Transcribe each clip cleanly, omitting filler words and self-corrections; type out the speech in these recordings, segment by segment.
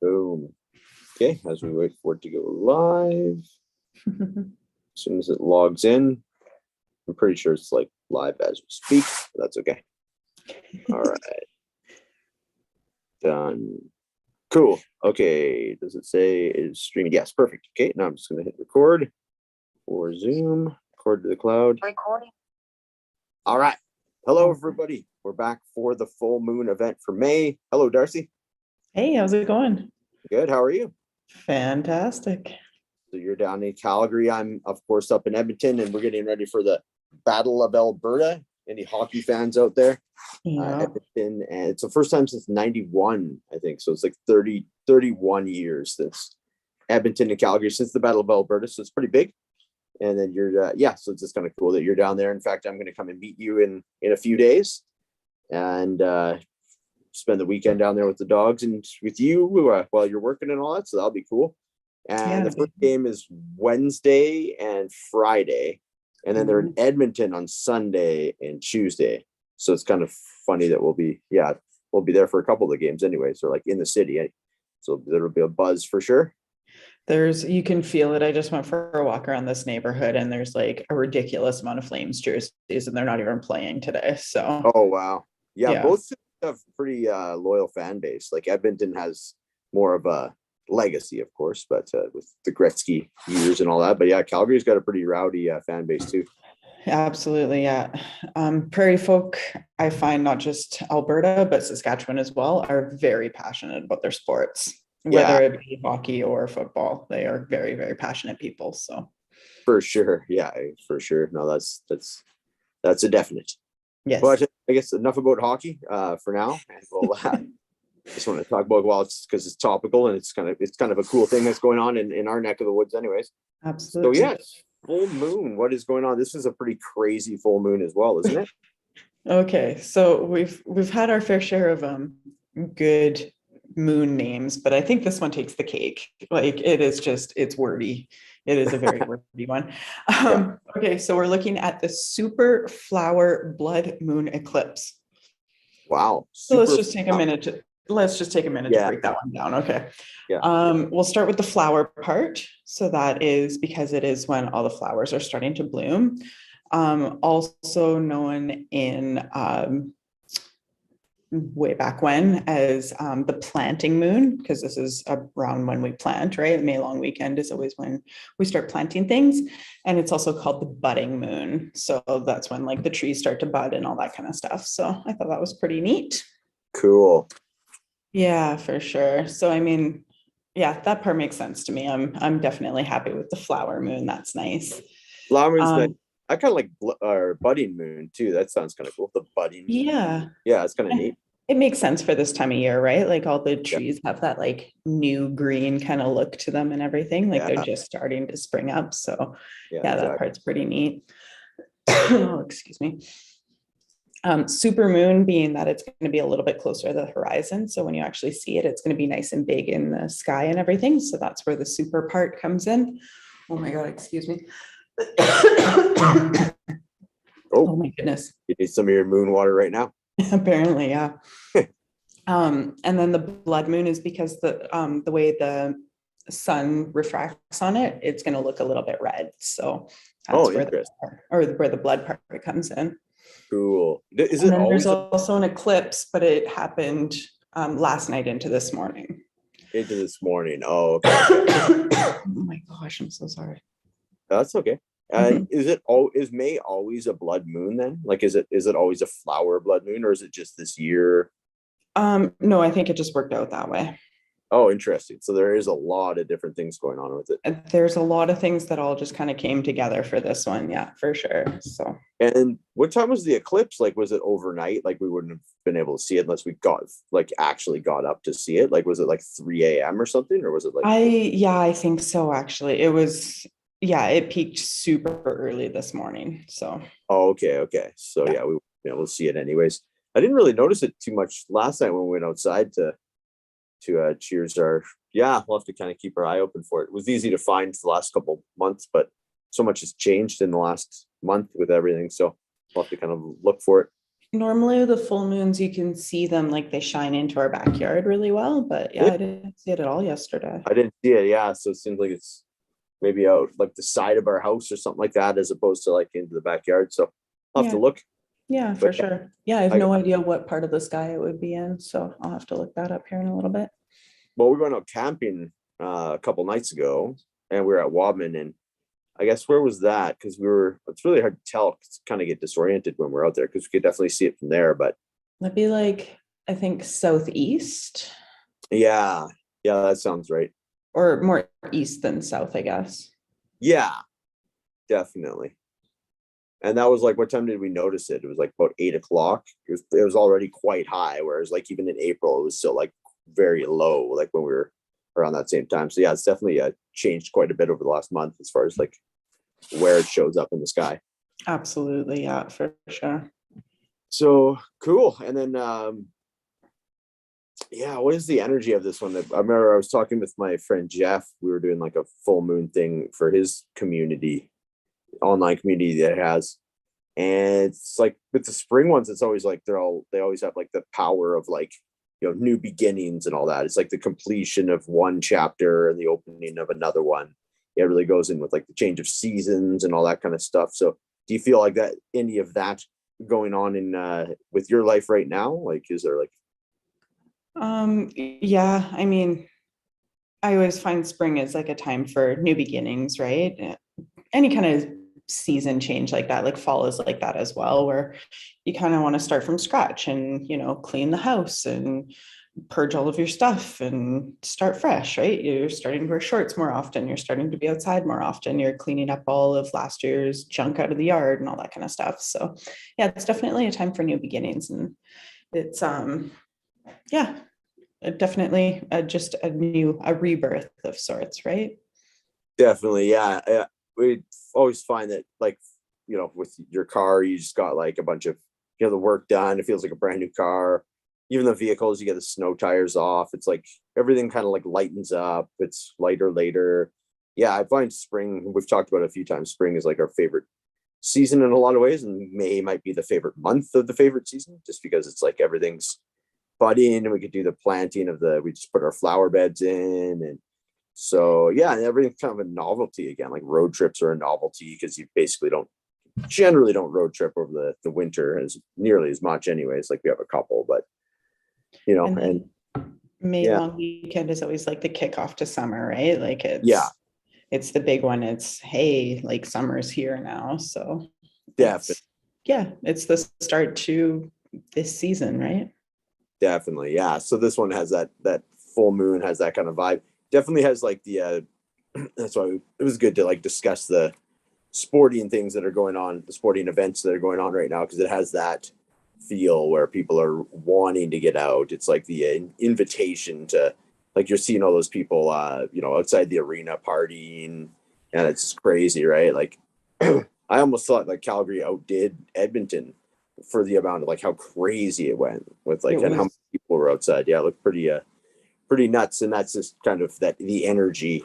Boom. Okay, as we wait for it to go live. As soon as it logs in, I'm pretty sure it's like live as we speak. But that's okay. All right. Done. Cool. Okay. Does it say is streaming? Yes, perfect. Okay, now I'm just going to hit record for Zoom. Record to the cloud. Recording. All right. Hello, everybody. We're back for the full moon event for May. Hello, Darcy. Hey, how's it going? Good. How are you? Fantastic. So you're down in Calgary. I'm, of course, up in Edmonton, and we're getting ready for the Battle of Alberta. Any hockey fans out there? Yeah. Edmonton, and it's the first time since 91, I think. So it's like 31 years since Edmonton and Calgary, since the Battle of Alberta. So it's pretty big. And then you're, so it's just kind of cool that you're down there. In fact, I'm going to come and meet you in a few days and spend the weekend down there with the dogs and with you while you're working and all that. So that'll be cool. And the first game is Wednesday and Friday. And then they're in Edmonton on Sunday and Tuesday. So it's kind of funny that we'll be there for a couple of the games anyway. So like in the city. So there'll be a buzz for sure. You can feel it. I just went for a walk around this neighborhood and there's like a ridiculous amount of Flames jerseys and they're not even playing today. So. Oh, wow. Yeah. Both have pretty loyal fan base. Like Edmonton has more of a legacy, of course, but with the Gretzky years and all that. But yeah, Calgary's got a pretty rowdy fan base too. Absolutely, yeah. Prairie folk, I find not just Alberta, but Saskatchewan as well, are very passionate about their sports. Whether it be hockey or football, they are very, very passionate people. So for sure. Yeah, for sure. No, that's a definite. Yes. But I guess enough about hockey for now. And we'll just want to talk about it's because it's topical and it's kind of a cool thing that's going on in our neck of the woods anyways. Absolutely. So yes, full moon. What is going on? This is a pretty crazy full moon as well, isn't it? Okay, so we've had our fair share of good moon names, but I think this one takes the cake. Like it's wordy. It is a very wordy one. Okay, so we're looking at the super flower blood moon eclipse. Wow. So let's just take a minute to break that one down. Okay. Yeah. We'll start with the flower part. So that is because it is when all the flowers are starting to bloom. Also known in way back when as the planting moon, because this is around when we plant, right? May long weekend is always when we start planting things. And it's also called the budding moon. So that's when like the trees start to bud and all that kind of stuff. So I thought that was pretty neat. Cool. Yeah, for sure. So, I mean, yeah, that part makes sense to me. I'm definitely happy with the flower moon. That's nice. Flower moon's nice. I kind of like budding moon too. That sounds kind of cool. The budding moon. Yeah, it's kind of neat. It makes sense for this time of year, right? Like all the trees have that like new green kind of look to them and everything. Like they're just starting to spring up. So exactly. That part's pretty neat. Oh, excuse me. Super moon being that it's going to be a little bit closer to the horizon. So when you actually see it, it's going to be nice and big in the sky and everything. So that's where the super part comes in. Oh my God, excuse me. Oh my goodness. You need some of your moon water right now. Apparently, yeah. And then the blood moon is because the way the sun refracts on it, it's going to look a little bit red. So that's where the blood part comes in. Cool. Is it always? There's also an eclipse, but it happened last night into this morning. Oh, okay. Oh my gosh, I'm so sorry. That's okay. And is May always a blood moon then? Like, is it always a flower blood moon, or is it just this year? No, I think it just worked out that way. Oh, interesting. So there is a lot of different things going on with it. And there's a lot of things that all just kind of came together for this one. Yeah, for sure. So. And what time was the eclipse? Like, was it overnight? Like we wouldn't have been able to see it unless we actually got up to see it. Like, was it like 3 a.m. or something? Or was it like? I think so. Actually, it was. Yeah, it peaked super early this morning. So. Oh, okay. So we were able to see it anyways. I didn't really notice it too much last night when we went outside to cheers our. Yeah, we'll have to kind of keep our eye open for it. It was easy to find the last couple months, but so much has changed in the last month with everything. So we'll have to kind of look for it. Normally the full moons, you can see them like they shine into our backyard really well, but yeah, Yeah, I didn't see it at all yesterday. I didn't see it. Yeah, so it seems like it's maybe out like the side of our house or something like that, as opposed to like into the backyard. So I'll have to Yeah, look. yeah, But for sure. Yeah, I have I got, no idea what part of the sky it would be in, so I'll have to look that up here in a little bit. well, we went out camping a couple nights ago, and we were at Wadman, and I guess where was that? Because we were. It's really hard to tell. Kind of get disoriented when we're out there because we could definitely see it from there. But That'd be like, I think southeast yeah, yeah, that sounds right. or more east than south, I guess. Yeah, definitely. And that was like, what time did we notice it? It was like about 8 o'clock. It was already quite high, whereas like even in April, it was still like very low, like when we were around that same time. So yeah, it's definitely changed quite a bit over the last month as far as like where it shows up in the sky. Absolutely, yeah, for sure. So cool. And then yeah, what is the energy of this one? I remember I was talking with my friend Jeff. We were doing like a full moon thing for his community, online community that has. And it's like with the spring ones, it's always like they always have like the power of like, new beginnings and all that. It's like the completion of one chapter and the opening of another one. It really goes in with like the change of seasons and all that kind of stuff. So do you feel like that any of that going on in with your life right now? Like, is there like, Yeah, I mean, I always find spring is like a time for new beginnings, right? Any kind of season change like that, like fall is like that as well, where you kind of want to start from scratch and, clean the house and purge all of your stuff and start fresh, right? You're starting to wear shorts more often. You're starting to be outside more often. You're cleaning up all of last year's junk out of the yard and all that kind of stuff. So yeah, it's definitely a time for new beginnings. And it's, yeah, definitely just a rebirth of sorts, right? definitely, yeah. We always find that like, with your car, you just got like a bunch of, the work done. It feels like a brand new car. Even the vehicles, you get the snow tires off. It's like everything kind of like lightens up. It's lighter later. Yeah, I find spring, we've talked about it a few times. Spring is like our favorite season in a lot of ways, and May might be the favorite month of the favorite season, just because it's like everything's budding and we could do the planting we just put our flower beds in. And so, yeah, and everything's kind of a novelty again. Like road trips are a novelty because you basically generally don't road trip over the winter as nearly as much anyways. Like we have a couple, but And and May yeah, long weekend is always like the kickoff to summer, right? Like yeah, it's the big one. It's, hey, like summer's here now. So definitely, it's the start to this season, right? definitely, yeah. So this one has that full moon has that kind of vibe. Definitely has like the that's why it was good to like discuss the sporting things that are going on, the sporting events that are going on right now, because it has that feel where people are wanting to get out. It's like the invitation to, like, you're seeing all those people, outside the arena partying, and it's just crazy, right? Like, I almost thought like Calgary outdid Edmonton for the amount of like how crazy it went with like It and how many was, people were outside. Yeah, it looked pretty nuts, and that's just kind of the energy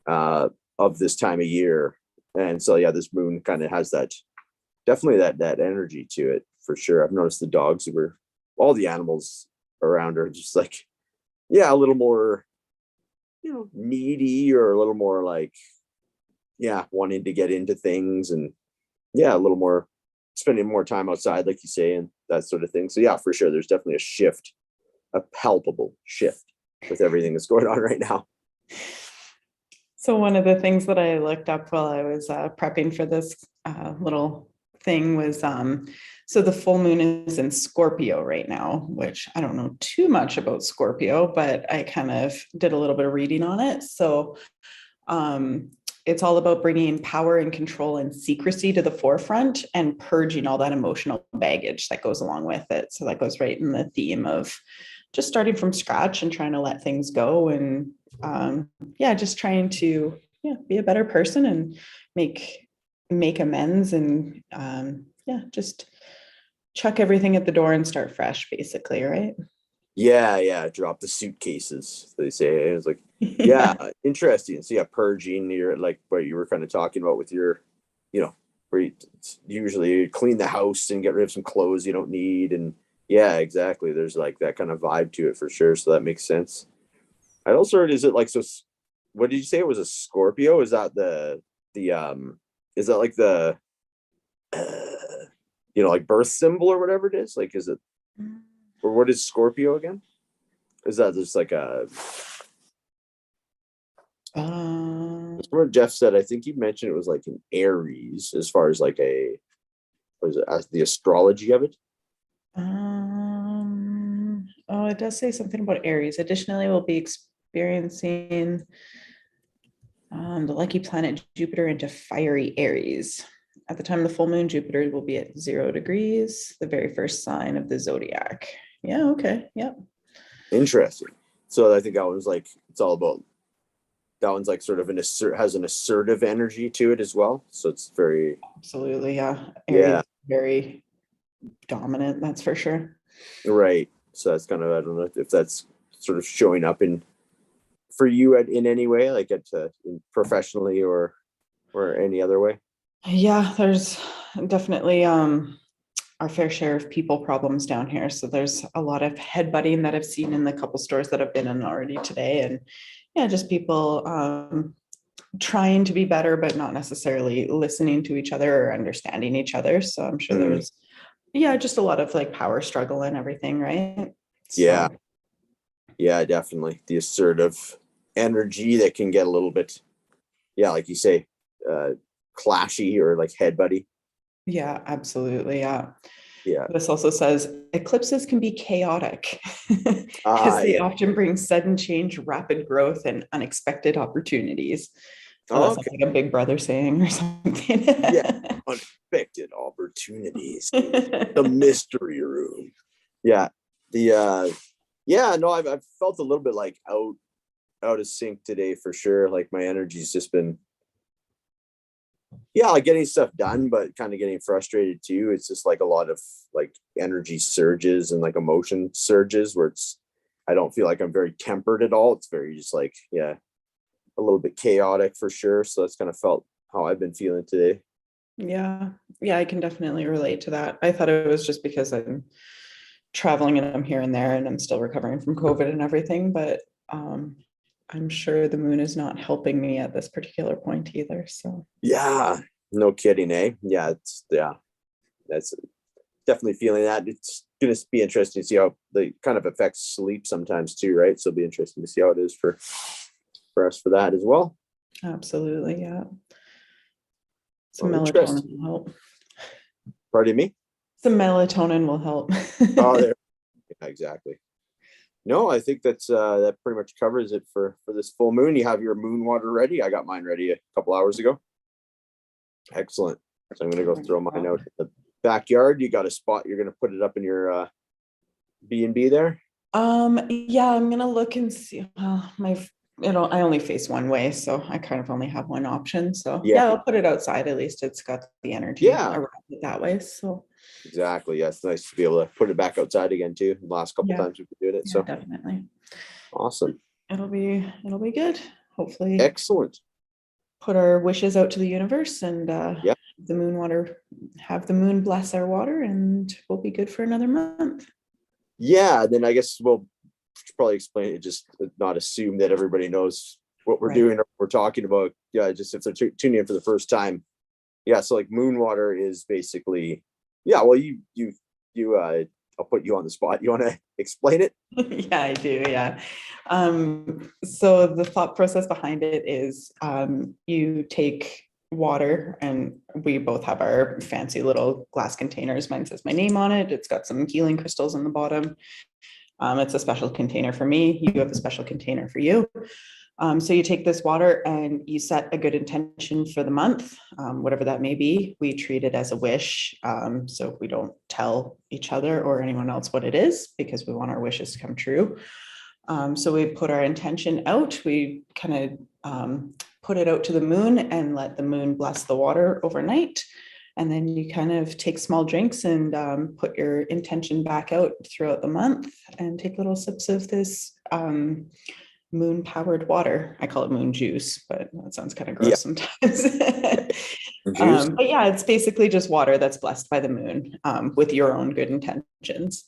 of this time of year. And so yeah, this moon kind of has that definitely that energy to it for sure. I've noticed the dogs all the animals around are just like, yeah, a little more, needy, or a little more like, yeah, wanting to get into things, and yeah, a little more spending more time outside, like you say, and that sort of thing. So yeah, for sure, there's definitely a shift, a palpable shift with everything that's going on right now. so one of the things that I looked up while I was prepping for this little thing was so the full moon is in Scorpio right now, which I don't know too much about Scorpio, but I kind of did a little bit of reading on it. So um, it's all about bringing power and control and secrecy to the forefront and purging all that emotional baggage that goes along with it. So that goes right in the theme of just starting from scratch and trying to let things go and just trying to be a better person and make amends and just chuck everything at the door and start fresh, basically, right? Yeah, drop the suitcases, they say. It was like, yeah, Yeah. interesting. So yeah, purging, you're like what you were kind of talking about with your, where you usually clean the house and get rid of some clothes you don't need. And yeah, exactly. There's like that kind of vibe to it for sure. So that makes sense. I also heard, is it like, so what did you say? It was a Scorpio? Is that is that like the, like birth symbol or whatever it is? Like, is it, or what is Scorpio again? Is that just like what Jeff said, I think he mentioned it was like an Aries as far as like was it the astrology of it? It does say something about Aries. Additionally, we'll be experiencing the lucky planet Jupiter into fiery Aries. At the time of the full moon, Jupiter will be at 0 degrees, the very first sign of the zodiac. Yeah, okay. Yep. Interesting. So I think that one's like, it's all about, that one's like sort of has an assertive energy to it as well. So it's very. Absolutely, yeah. Aries, very dominant, that's for sure. Right. So that's kind of, I don't know if that's sort of showing up for you in any way, like professionally or any other way. Yeah, there's definitely our fair share of people problems down here. So there's a lot of headbutting that I've seen in the couple stores that I've been in already today. And yeah, just people trying to be better, but not necessarily listening to each other or understanding each other. So I'm sure there's, just a lot of like power struggle and everything, right? So. Yeah, definitely. The assertive energy that can get a little bit, like you say, clashy or like headbutty. Yeah, absolutely. Yeah. Yeah. This also says eclipses can be chaotic because they often bring sudden change, rapid growth, and unexpected opportunities. So that's like a big brother saying or something. Yeah, unexpected opportunities. The mystery room. Yeah. No, I've felt a little bit like out of sync today for sure. Like my energy's just been, like getting stuff done, but kind of getting frustrated too. It's just like a lot of like energy surges and like emotion surges where I don't feel like I'm very tempered at all. It's very just like, a little bit chaotic for sure. So that's kind of felt how I've been feeling today. Yeah. I can definitely relate to that. I thought it was just because I'm traveling and I'm here and there and I'm still recovering from COVID and everything, but I'm sure the moon is not helping me at this particular point either. So yeah, no kidding, eh? Yeah, that's definitely feeling that. It's gonna be interesting to see how they kind of affects sleep sometimes too, right? So it'll be interesting to see how it is for us for that as well. Absolutely, yeah. Some melatonin will help. Pardon me? Some melatonin will help. There. Yeah, exactly. No, I think that pretty much covers it for this full moon. You have your moon water ready. I got mine ready a couple hours ago. Excellent. So I'm going to go throw mine out in the backyard. You got a spot you're going to put it up in your B&B there? Yeah, I'm going to look and see. I only face one way, so I kind of only have one option. So yeah, I'll put it outside. At least it's got the energy around it that way. So exactly. Yeah, it's nice to be able to put it back outside again too. The last couple times we've been doing it. So definitely. Awesome. It'll be good. Hopefully. Excellent. Put our wishes out to the universe and the moon water, have the moon bless our water, and we'll be good for another month. Yeah, then I guess we'll probably explain it, just not assume that everybody knows what we're doing or what we're talking about. Yeah, just if they're tuning in for the first time. Yeah, so like moon water is basically, well, you I'll put you on the spot. You want to explain it? Yeah, I do. Yeah. So the thought process behind it is you take water, and we both have our fancy little glass containers. Mine says my name on it. It's got some healing crystals in the bottom. It's a special container for me. You have a special container for you. So you take this water and you set a good intention for the month, whatever that may be. We treat it as a wish. So we don't tell each other or anyone else what it is, because we want our wishes to come true. So we put our intention out. We kind of put it out to the moon and let the moon bless the water overnight. And then you kind of take small drinks and put your intention back out throughout the month and take little sips of this moon powered water. I call it moon juice, but that sounds kind of gross sometimes. But yeah, it's basically just water that's blessed by the moon with your own good intentions.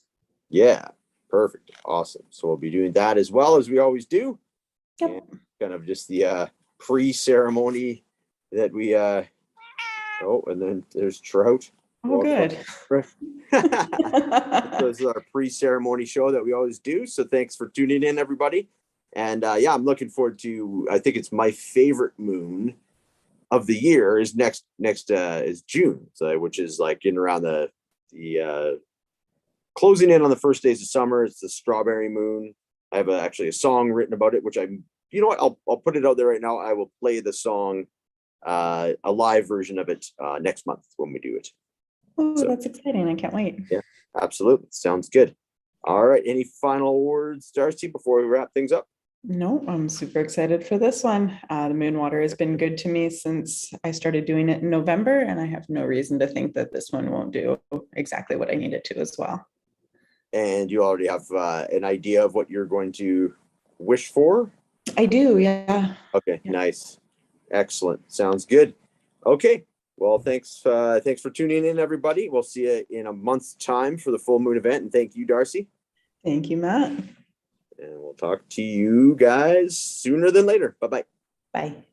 Yeah, perfect. Awesome. So we'll be doing that as well as we always do. Yep. And kind of just the pre-ceremony that we oh, and then there's Trout. Oh, good. This is our pre-ceremony show that we always do. So thanks for tuning in, everybody. And yeah, I'm looking forward to, I think it's my favorite moon of the year is next is June. So which is like in around the closing in on the first days of summer. It's the strawberry moon. I have actually a song written about it, which you know what, I'll put it out there right now. I will play the song, a live version of it next month when we do it. Oh, so, that's exciting. I can't wait. Yeah, absolutely. Sounds good. All right. Any final words, Darcy, before we wrap things up? No, I'm super excited for this one. The moon water has been good to me since I started doing it in November, and I have no reason to think that this one won't do exactly what I need it to as well. And you already have an idea of what you're going to wish for? I do, yeah. Okay, yeah. Nice. Excellent. Sounds good. Okay. Well, thanks for tuning in, everybody. We'll see you in a month's time for the full moon event. And thank you, Darcy. Thank you, Matt. And we'll talk to you guys sooner than later. Bye-bye. Bye.